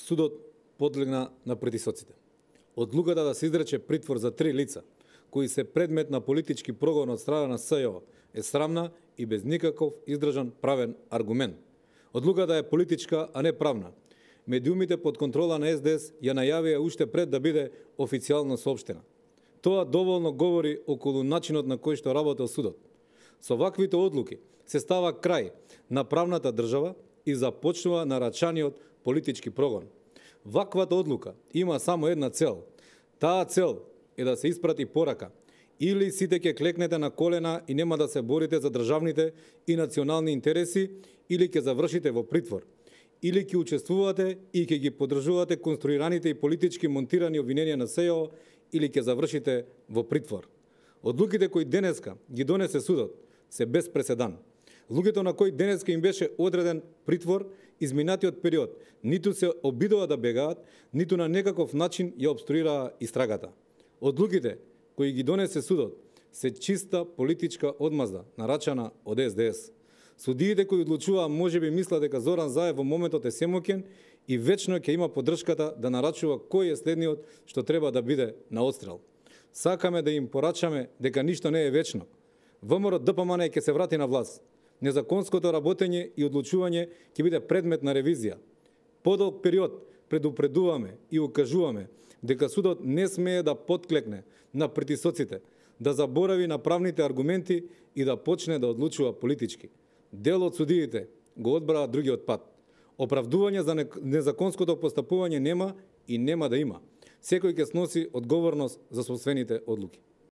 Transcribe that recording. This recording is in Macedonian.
судот подлегна на притисоците. Одлуката да се изрече притвор за 3 лица, кои се предмет на политички прогон од страна на СЈО, е срамна и без никаков издржан правен аргумент. Одлуката е политичка, а не правна. Медиумите под контрола на СДС ја најавија уште пред да биде официјално соопштена. Тоа доволно говори околу начинот на кој што работел судот. Со ваквите одлуки се става крај на правната држава и започнува нарачаниот политички прогон. Ваквата одлука има само една цел. Таа цел е да се испрати порака. Или сите ќе клекнете на колена и нема да се борите за државните и национални интереси, или ќе завршите во притвор. Или ќе учествувате и ќе ги поддржувате конструираните и политички монтирани обвиненија на СЈО, или ќе завршите во притвор. Одлуките кои денеска ги донесе судот се без преседан. Луѓето на кои денеска им беше одреден притвор, изминатиот период ниту се обидува да бегаат, ниту на некаков начин ја обструираа истрагата. Одлуките кои ги донесе судот се чиста политичка одмазда, нарачана од СДС. Судиите кои одлучуваа можеби мислат дека Зоран Заев во моментот е семоќен и вечно ќе има поддршката да нарачува кој е следниот што треба да биде на отстрел. Сакаме да им порачаме дека ништо не е вечно. ВМРО ДПМН ќе се врати на власт. Незаконското работење и одлучување ќе биде предмет на ревизија. Подолг период предупредуваме и укажуваме дека судот не смее да подклекне на притисоците, да заборави на правните аргументи и да почне да одлучува политички. Дел од судиите го одбраа другиот пат. Оправдување за незаконското постапување нема и нема да има. Секој ќе сноси одговорност за собствените одлуки.